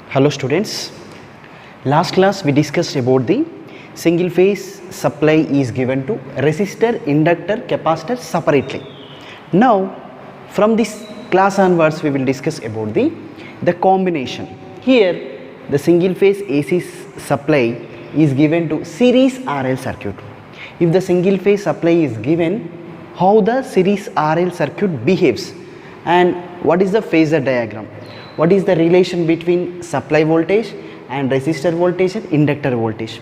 Hello students, last class we discussed about the single phase supply is given to resistor, inductor, capacitor separately. Now from this class onwards we will discuss about the combination. Here the single phase AC supply is given to series RL circuit. If the single phase supply is given, how the series RL circuit behaves and what is the phasor diagram, what is the relation between supply voltage and resistor voltage and inductor voltage,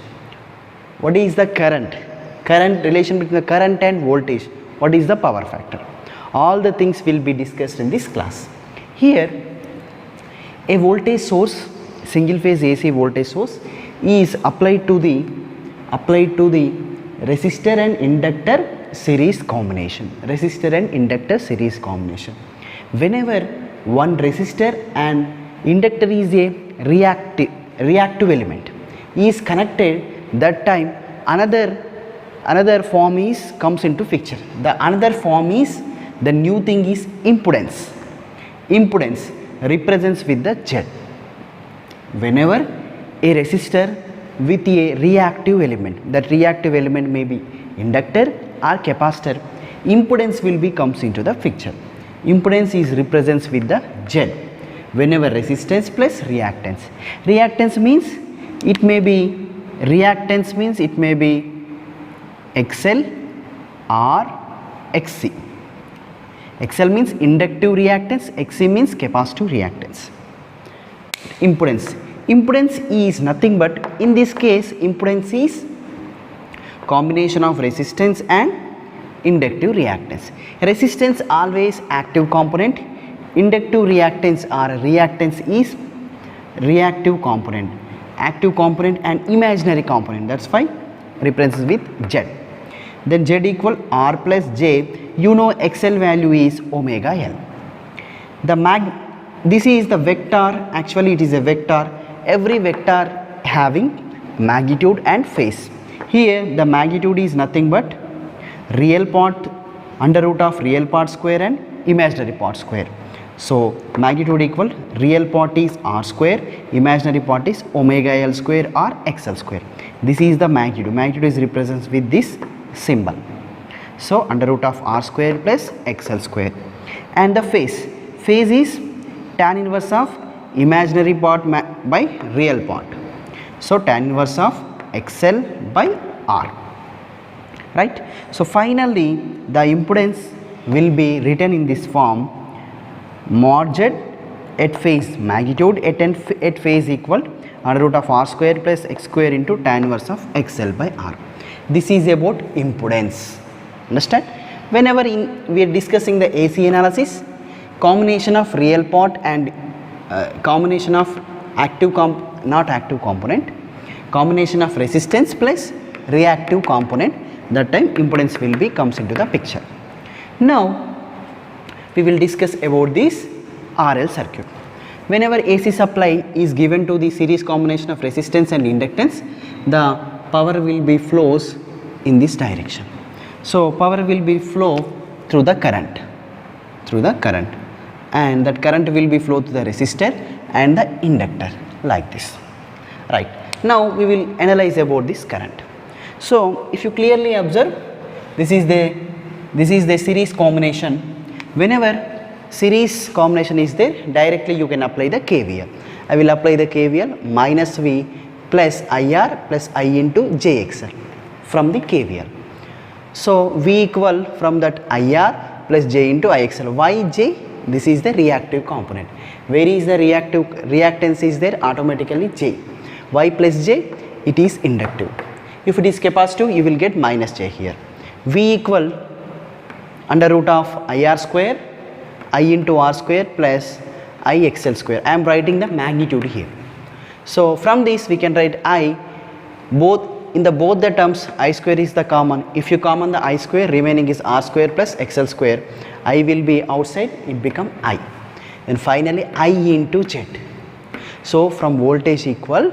what is the current relation between the current and voltage, what is the power factor, all the things will be discussed in this class. Here a voltage source, single phase AC voltage source is applied to the resistor and inductor series combination, whenever one resistor and inductor is a reactive element is connected, that time another form is comes into picture. The another form is, the new thing is impedance represents with the Z. Whenever a resistor with a reactive element, that reactive element may be inductor or capacitor, impedance will be comes into the picture. Impedance is represents with the Z. Whenever resistance plus reactance means it may be XL or XC. XL means inductive reactance, XC means capacitive reactance. Impedance is nothing but, in this case impedance is combination of resistance and inductive reactance. Resistance always active component, inductive reactance or reactance is reactive component, active component and imaginary component, that's why represents with Z. Then Z equal R plus J, you know XL value is omega L. This is the vector, actually it is a vector, every vector having magnitude and phase. Here the magnitude is nothing but real part under root of real part square and imaginary part square. So magnitude equal, real part is R square, imaginary part is omega L square or XL square. This is the magnitude is represents with this symbol. So under root of R square plus XL square. And the phase is tan inverse of imaginary part by real part. So tan inverse of XL by R. Right. So finally the impedance will be written in this form, mod Z at phase, magnitude at phase equal under root of R square plus X square into tan inverse of XL by R. This is about impedance. Understand? Whenever we are discussing the AC analysis, combination of real part and combination of combination of resistance plus reactive component, that time impedance will be comes into the picture. Now we will discuss about this RL circuit. Whenever AC supply is given to the series combination of resistance and inductance, the power will be flows in this direction. So power will be flow through the current, and that current will be flow to the resistor and the inductor like this. Right. Now we will analyze about this current. So if you clearly observe, this is the series combination. Whenever series combination is there, directly you can apply the KVL. I will apply the KVL, minus V plus IR plus I into JXL from the KVL. So V equal from that IR plus J into IXL. Why J? This is the reactive component. Where is the reactance is there? Automatically J. Y plus J, it is inductive. If it is capacitive, you will get minus J here. V equal under root of IR square, I into R square plus IXL square. I am writing the magnitude here. So from this we can write I, both the terms I square is the common. If you common the I square, remaining is R square plus XL square. I will be outside, it become I. And finally I into Z. So from voltage equal,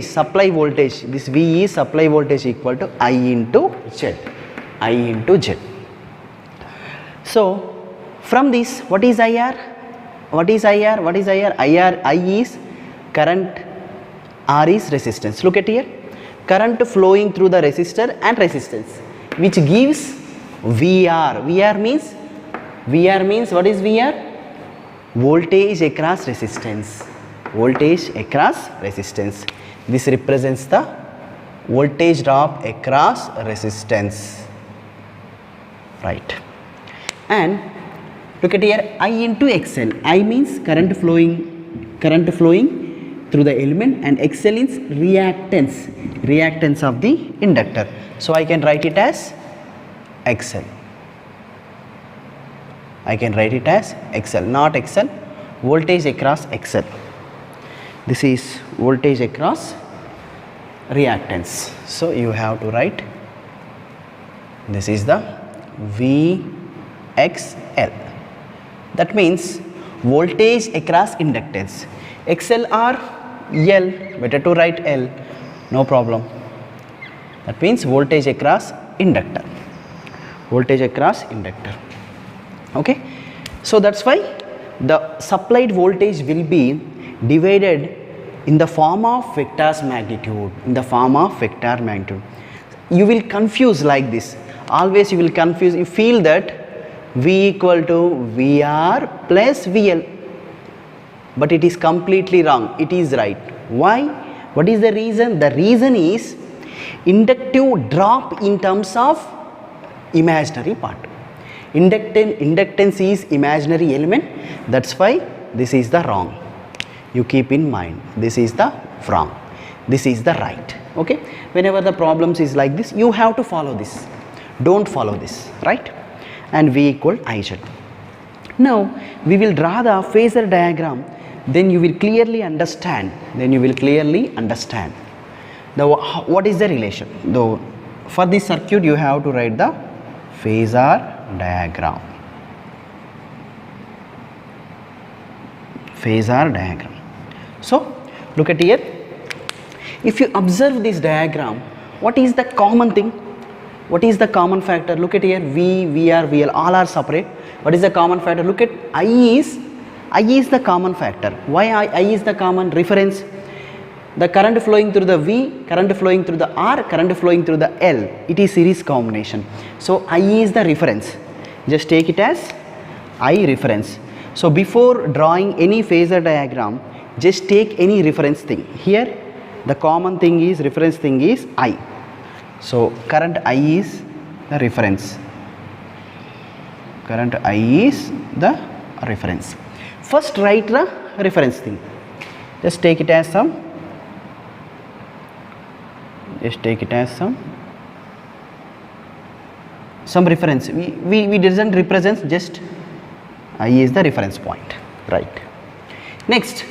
supply voltage, this V is supply voltage equal to I into Z. So from this, what is IR? I is current R is resistance. Look at here, current flowing through the resistor and resistance, which gives VR. VR means what is VR? Voltage across resistance. Voltage across resistance. This represents the voltage drop across resistance, right? And look at here, I into XL. I means current flowing through the element, and XL is reactance of the inductor. So I can write it as XL. I can write it as XL, not XL, voltage across XL. This is voltage across reactance. So you have to write, this is the VXL. That means voltage across inductance. XL or L, better to write L, no problem. That means voltage across inductor. Voltage across inductor. Okay, so that's why the supplied voltage will be divided in the form of vectors magnitude. You will confuse like this. Always you will confuse. You feel that V equal to VR plus VL, but it is completely wrong. It is right. Why? What is the reason? The reason is inductive drop in terms of imaginary part. Inductance is imaginary element. That's why this is the wrong. You keep in mind, this is the wrong, this is the right. Okay, whenever the problems is like this, you have to follow this. Don't follow this, right? And V equal IZ. Now we will draw the phasor diagram. Then you will clearly understand. What is the relation. Though for this circuit you have to write the phasor diagram. So look at here. If you observe this diagram, what is the common thing? What is the common factor? Look at here, V, VR, VL, all are separate. What is the common factor? Look at I is the common factor. Why I is the common reference? The current flowing through the V, current flowing through the R, current flowing through the L. It is series combination. So I is the reference. Just take it as I reference. So before drawing any phasor diagram, just take any reference thing. Here the common thing is, reference thing is I. So current I is the reference. First write the reference thing. Just take it as some reference. We doesn't represent, just I is the reference point, right? Next,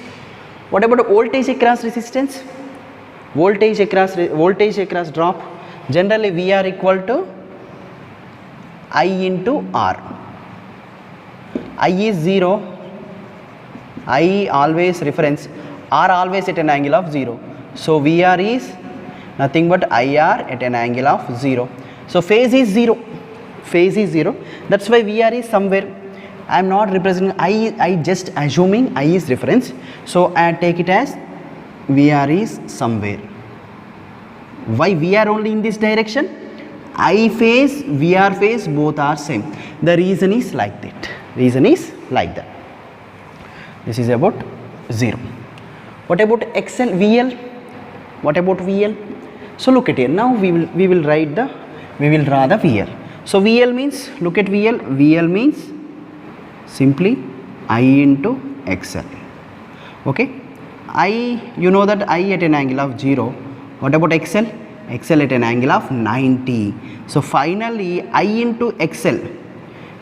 what about voltage across resistance? Voltage across drop. Generally VR equal to I into R. I is 0, I always reference, R always at an angle of 0. So VR is nothing but IR at an angle of 0. So phase is 0. That's why VR is somewhere. I am not representing I just assuming I is reference. So I take it as VR is somewhere. Why VR only in this direction? I phase, VR phase, both are same. The reason is like that. This is about 0. What about XL, VL? So look at here. Now we will draw the VL. So VL means, look at VL. VL means simply I into XL. Okay. I, you know that I at an angle of 0. What about XL? XL at an angle of 90. So finally I into XL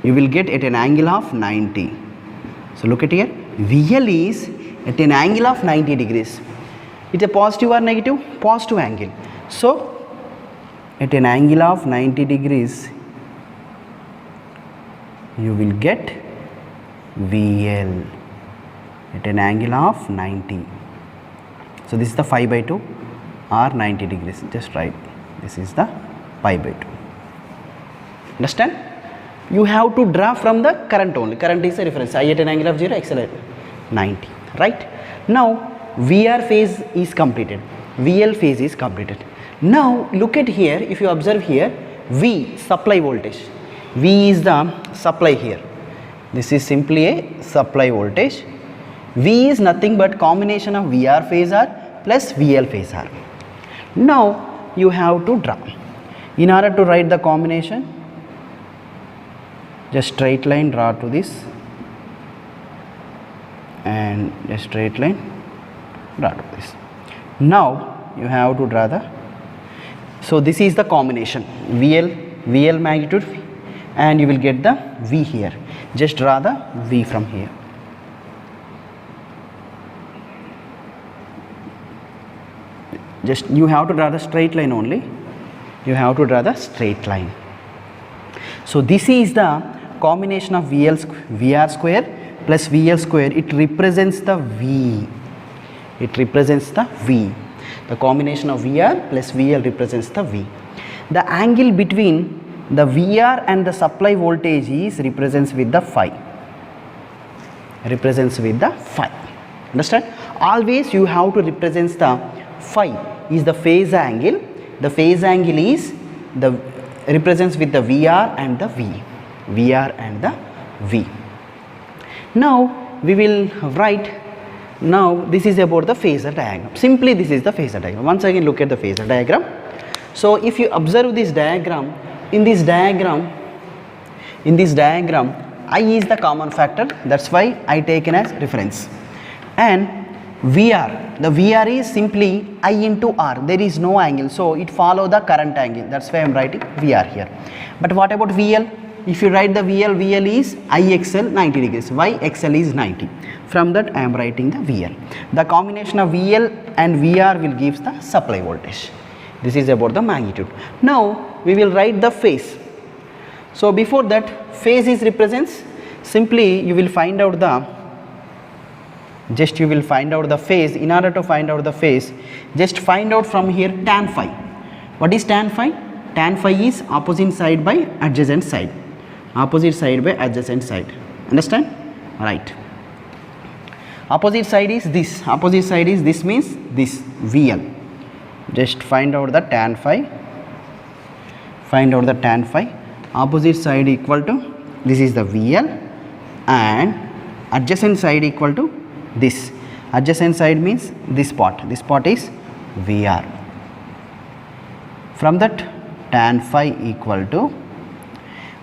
you will get at an angle of 90. So look at here, VL is at an angle of 90 degrees. It's a positive or negative? Positive angle. So at an angle of 90 degrees you will get VL at an angle of 90. So this is the pi by 2 or 90 degrees. Just write, this is the pi by 2. Understand? You have to draw from the current only. Current is a reference. I at an angle of 0, XL at 90. Right? Now VR phase is completed, VL phase is completed. Now look at here, if you observe here, V supply voltage, V is the supply here, this is simply a supply voltage. V is nothing but combination of VR phasor plus VL phasor. Now you have to draw. In order to write the combination, just straight line draw to this and a straight line draw to this. Now you have to draw the, so this is the combination VL magnitude, and you will get the V here. Just draw the V from here. Just you have to draw the straight line only, you have to draw the straight line. So this is the combination of VR square plus VL square, it represents the V, it represents the V. The combination of VR plus VL represents the V. The angle between the VR and the supply voltage is represents with the phi, represents with the phi. Understand? Always you have to represent the phi is the phase angle, the phase angle is the represents with the VR and the V, VR and the V. Now we will write, now this is about the phasor diagram, simply this is the phasor diagram. Once again look at the phasor diagram. So if you observe this diagram, in this diagram I is the common factor, that's why I taken as reference, and VR, the VR is simply I into R, there is no angle, so it follow the current angle, that's why I am writing VR here. But what about VL? If you write the VL, VL is IXL 90 degrees, why XL is 90, from that I am writing the VL. The combination of VL and VR will give the supply voltage. This is about the magnitude. Now we will write the phase. So before that, phase is represents, simply you will find out the, just you will find out the phase. In order to find out the phase, just find out from here tan phi. What is tan phi? Tan phi is opposite side by adjacent side, opposite side by adjacent side. Understand? Right. Opposite side is this, opposite side is this, means this VL. Just find out the tan phi, find out the tan phi. Opposite side equal to, this is the VL, and adjacent side equal to this. Adjacent side means this part is VR. From that, tan phi equal to,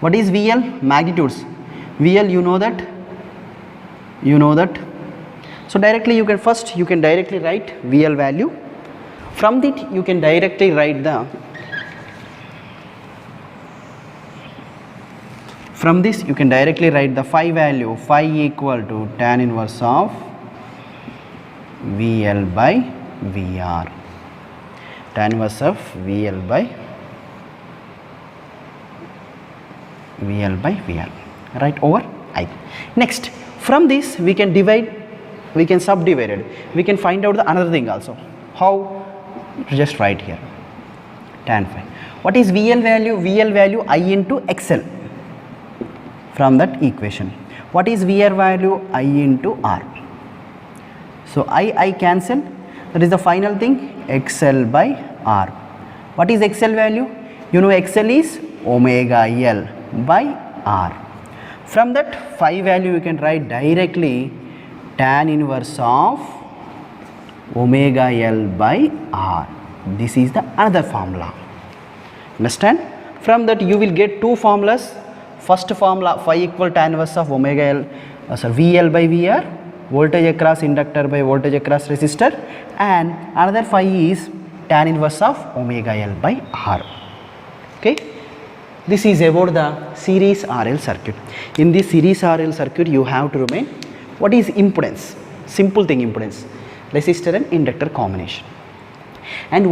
what is VL? Magnitudes. VL, you know that, so directly you can, first you can directly write VL value. From that you can directly write the, from this you can directly write the phi value, phi equal to tan inverse of VL by VR, tan inverse of VL by VR, right, over I. Next, from this we can divide, we can subdivide it, we can find out the another thing also. How? Just write here tan phi. What is VL value? VL value I into XL, from that equation. What is VR value? I into R. So I cancel, that is the final thing, XL by R. What is XL value? You know XL is omega L by R. From that phi value you can write directly tan inverse of omega L by R. This is the other formula. Understand? From that you will get two formulas. First formula, phi equal tan inverse of omega L, VL by VR, voltage across inductor by voltage across resistor, and another phi is tan inverse of omega L by R. Okay, this is about the series RL circuit. In this series RL circuit you have to remain, what is impedance? Simple thing, impedance, resistor and inductor combination, and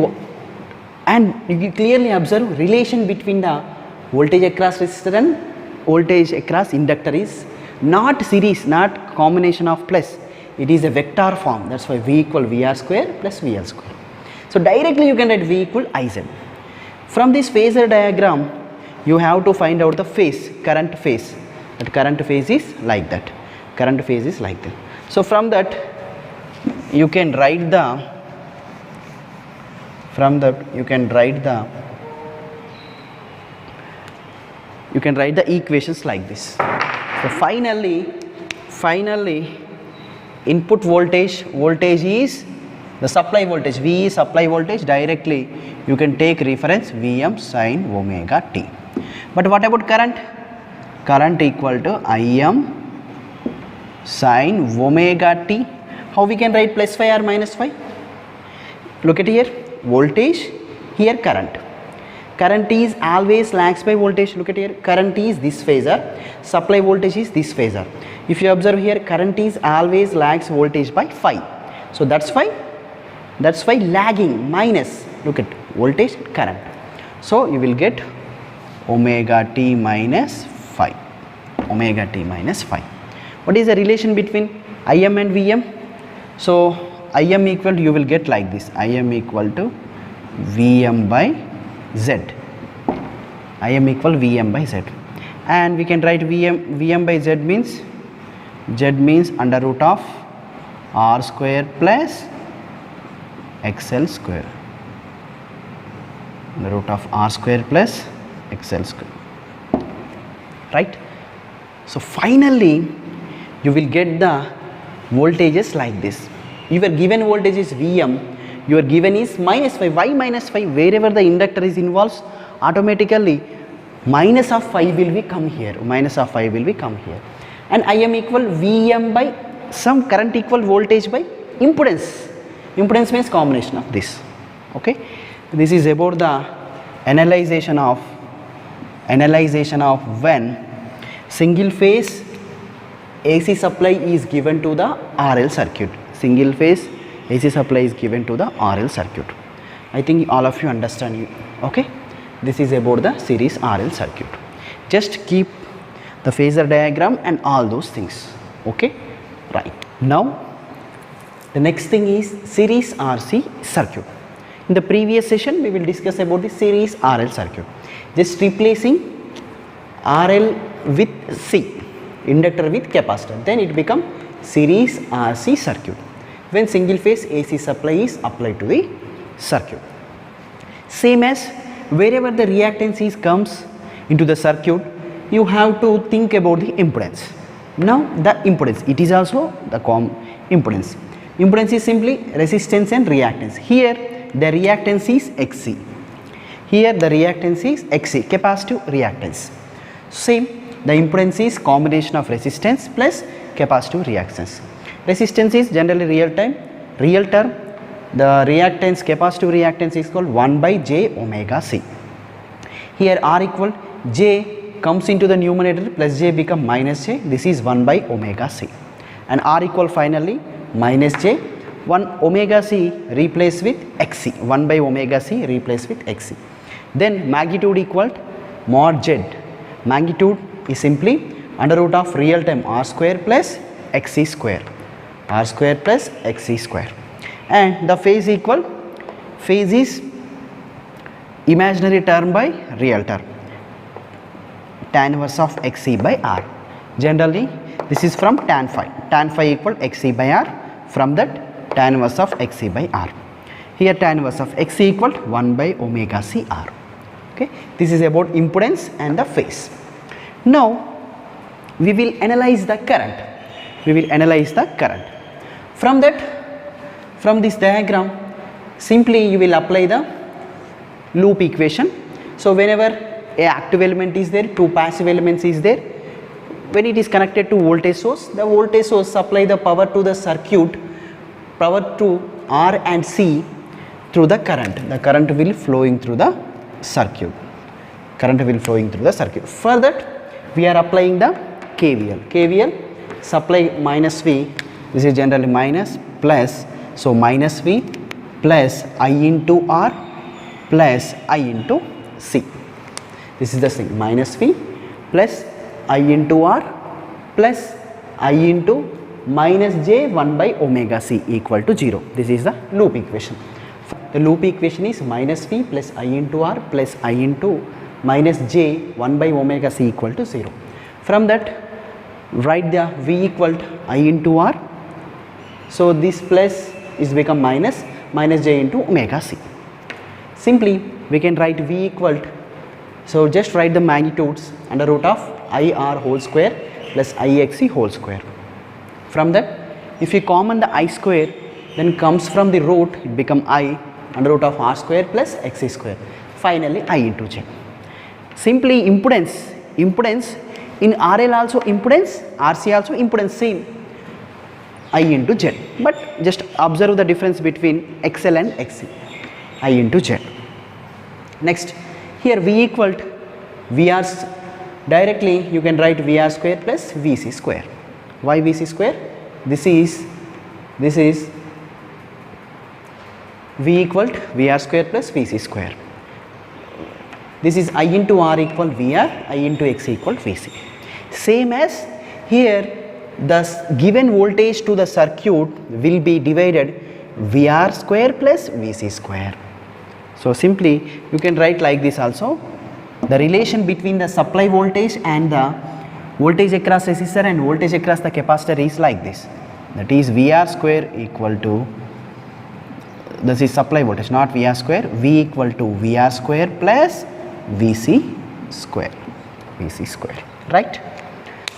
you clearly observe relation between the voltage across resistor and voltage across inductor is not series, not combination of plus, it is a vector form, that's why V equal VR square plus VL square. So directly you can write V equal IZ. From this phasor diagram you have to find out the phase, current phase, that current phase is like that, current phase is like that. So from that you can write the, from that you can write the equations like this. So finally input voltage is the supply voltage, V is supply voltage, directly you can take reference Vm sin omega t. But what about current? Current equal to Im sin omega t. How we can write plus phi or minus phi? Look at here, voltage, here current. Current is always lags by voltage. Look at here, current is this phasor, supply voltage is this phasor. If you observe here, current is always lags voltage by phi. So that's why lagging minus, look at voltage, current. So you will get omega t minus phi. Omega t minus phi. What is the relation between Im and Vm? So Im equal to, you will get like this, Im equal to Vm by Z. Im equal Vm by Z. And we can write Vm by Z means under root of R square plus XL square. The root of R square plus XL square. Right? So finally you will get the voltages like this. Your given voltage is Vm, your given is minus phi. Why minus phi? Wherever the inductor is involved, automatically minus of phi will be come here. Minus of phi will be come here. And Im equal Vm by some current equal voltage by impedance. Impedance means combination of this. Okay. This is about the analyzation of when single phase AC supply is given to the RL circuit. Single phase AC supply is given to the RL circuit. I think all of you understand. Okay. This is about the series RL circuit. Just keep the phasor diagram and all those things. Okay. Right. Now the next thing is series RC circuit. In the previous session we will discuss about the series RL circuit. Just replacing RL with C, inductor with capacitor, then it become series RC circuit when single phase AC supply is applied to the circuit. Same as wherever the reactance is comes into the circuit, you have to think about the impedance. Now the impedance, it is also the impedance. Impedance is simply resistance and reactance. Here the reactance is XC. Here the reactance is XC, capacitive reactance. Same, the impedance is combination of resistance plus capacitive reactance. Resistance is generally real term. The reactance, capacitive reactance is called 1 by j omega c. Here R equal j comes into the numerator, plus j become minus j. This is 1 by omega c. And R equal finally minus j. 1 omega c replaced with xc. 1 by omega c replaced with xc. Then magnitude equal mod z. Magnitude is simply under root of real time R square plus xc square. R square plus xc square. And the phase equal, phase is imaginary term by real term, tan inverse of xc by r. Generally this is from tan phi. Tan phi equal xc by r. From that tan inverse of xc by r. Here tan inverse of xc equal 1 by omega c r. Okay. This is about impedance and the phase. Now we will analyze the current. From that, from this diagram, simply you will apply the loop equation. So whenever a active element is there, two passive elements is there, when it is connected to voltage source, the voltage source supply the power to the circuit, power to R and C through the current. The current will flowing through the circuit. For that we are applying the KVL. Supply minus V, this is generally minus, plus, so minus V plus I into R plus I into C. This is the thing, minus V plus I into R plus I into minus j 1 by omega c equal to 0. This is the loop equation. The loop equation is minus V plus I into R plus I into minus j 1 by omega c equal to 0. From that write the V equal to I into R. So this plus is become minus j into omega c. Simply we can write V equal to, so just write the magnitudes under root of IR whole square plus IXC whole square. From that, if you common the I square, then comes from the root, it become I under root of R square plus XC square. Finally I into J. Simply impedance in RL also impedance, RC also impedance, same I into Z. But just observe the difference between XL and XC, I into Z. Next, here V equal to VR, directly you can write VR square plus VC square. Why VC square? This is V equal to VR square plus VC square. This is I into R equal VR, I into X equal VC. Same as here, the given voltage to the circuit will be divided VR square plus VC square. So simply you can write like this also. The relation between the supply voltage and the voltage across resistor and voltage across the capacitor is like this. That is VR square equal to, this is supply voltage, not VR square, V equal to VR square plus VC square, right?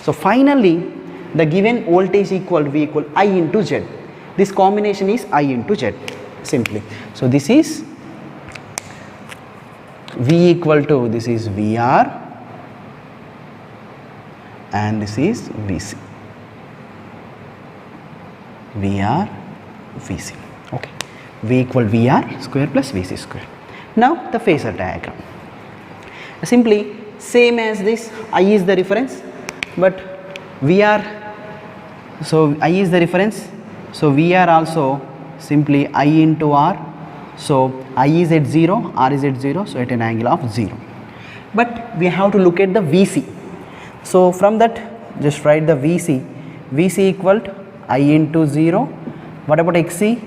So finally the given voltage equal V equal I into Z. This combination is I into Z simply. So this is V equal to, this is VR and this is VC, VR, VC, okay. V equal VR square plus VC square. Now the phasor diagram. Simply same as this, I is the reference, but VR, so I is the reference, so VR also simply I into R. So I is at 0, R is at 0, so at an angle of 0. But we have to look at the VC. So from that, just write the VC. VC equal to I into 0. What about XC?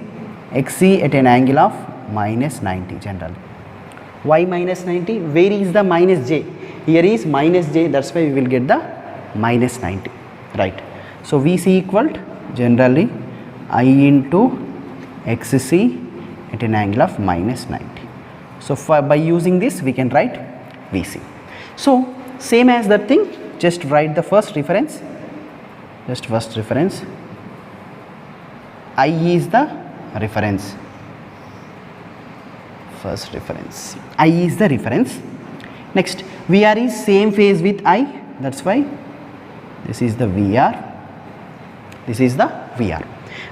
XC at an angle of minus 90 generally. Why minus 90? Where is the minus J? Here is minus J, that's why we will get the minus 90, right? So VC equal to generally I into XC at an angle of minus 90. So by using this we can write VC. So same as that thing, just write the first reference, I is the reference, first reference, I is the reference. Next, VR is same phase with I, that's why this is the VR, this is the VR.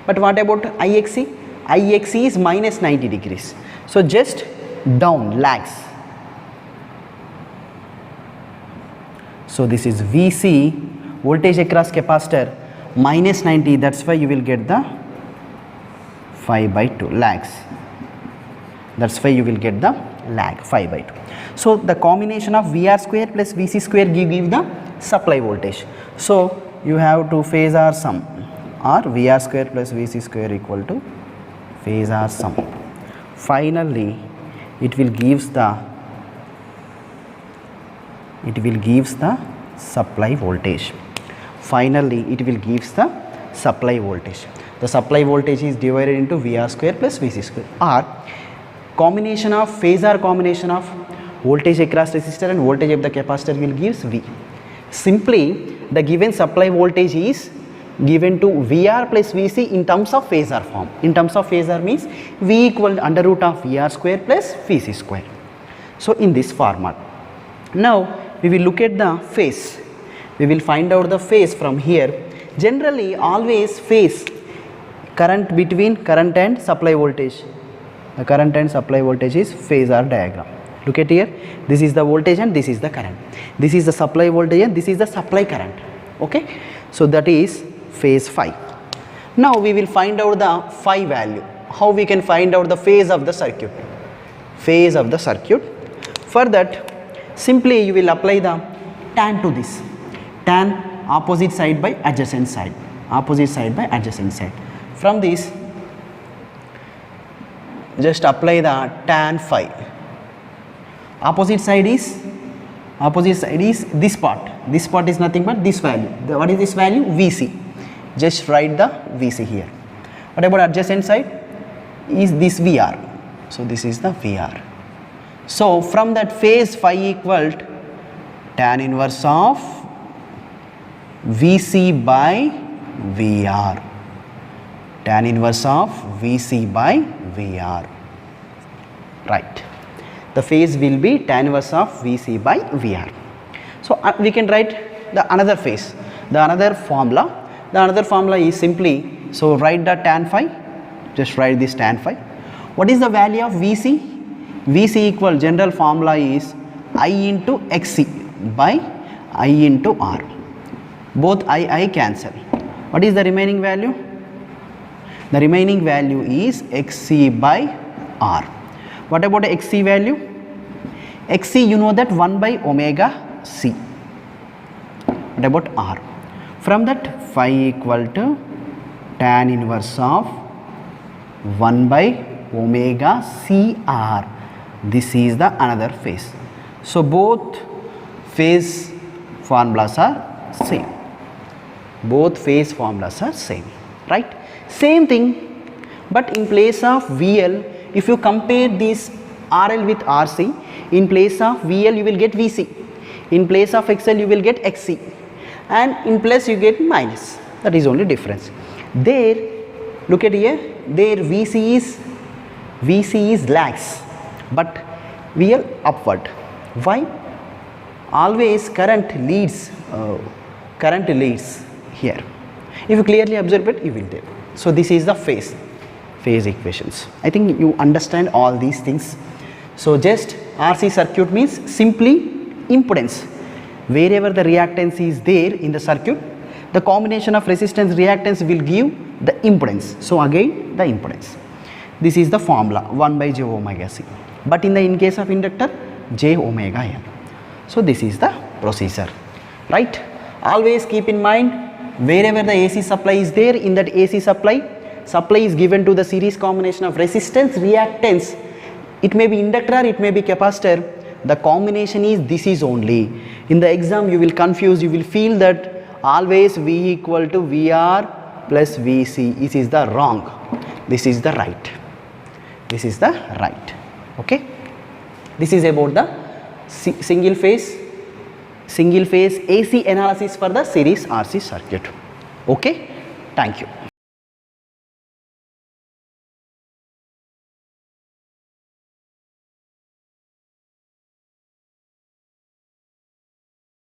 But what about IXC? IXC is minus 90 degrees. So just down, lags. So this is VC, voltage across capacitor, minus 90, that's why you will get the 5 by 2 lags. That's why you will get the lag 5 by 2. So the combination of VR square plus VC square give the supply voltage. So you have to phasor sum, or VR square plus VC square equal to phasor sum. Finally it will gives the supply voltage. Finally it will gives the supply voltage. The supply voltage is divided into VR square plus VC square, or combination of phasor combination of voltage across resistor and voltage of the capacitor will gives V. Simply the given supply voltage is given to VR plus VC in terms of phasor form. In terms of phasor means V equal under root of VR square plus VC square. So in this format. Now we will look at the phase. We will find out the phase from here. Generally always phase current between current and supply voltage. The current and supply voltage is phasor diagram. Look at here, this is the voltage and this is the current. This is the supply voltage and this is the supply current. Okay, so that is phase phi. Now we will find out the phi value. How we can find out the phase of the circuit? Phase of the circuit. For that, simply you will apply the tan to this. Tan opposite side by adjacent side. Opposite side by adjacent side. From this, just apply the tan phi. Opposite side is this part. This part is nothing but this value. What is this value? VC. Just write the VC here. What about adjacent side? is this VR. So this is the VR. So from that phase phi equal to tan inverse of VC by VR. Tan inverse of VC by VR. Right. The phase will be tan inverse of VC by VR. So we can write the another phase, the another formula. The another formula is simply, so write the tan phi, just write this tan phi. What is the value of VC? VC equal, general formula is I into XC by I into R. Both I cancel. What is the remaining value? The remaining value is XC by R. What about the XC value? XC, you know that 1 by omega C. What about R? From that phi equal to tan inverse of 1 by omega CR. This is the another phase. So both phase formulas are same. Both phase formulas are same, right? Same thing, but in place of VL, if you compare this RL with RC, in place of VL you will get VC, in place of XL you will get XC, and in plus you get minus. That is only difference. There, look at here, there VC is lags, but VL upward. Why? Always current leads here. If you clearly observe it, you will there. So this is the phase equations. I think you understand all these things. So just RC circuit means simply impedance. Wherever the reactance is there in the circuit, the combination of resistance reactance will give the impedance. So again the impedance. This is the formula 1 by j omega C. But in case of inductor, j omega L. So this is the procedure, right? Always keep in mind, wherever the AC supply is there, in that AC supply is given to the series combination of resistance reactance. It may be inductor, it may be capacitor. The combination is this is only. In the exam you will confuse, you will feel that always V equal to VR plus VC. This is the wrong. This is the right. This is the right. Okay. This is about the single phase AC analysis for the series RC circuit. Okay. Thank you.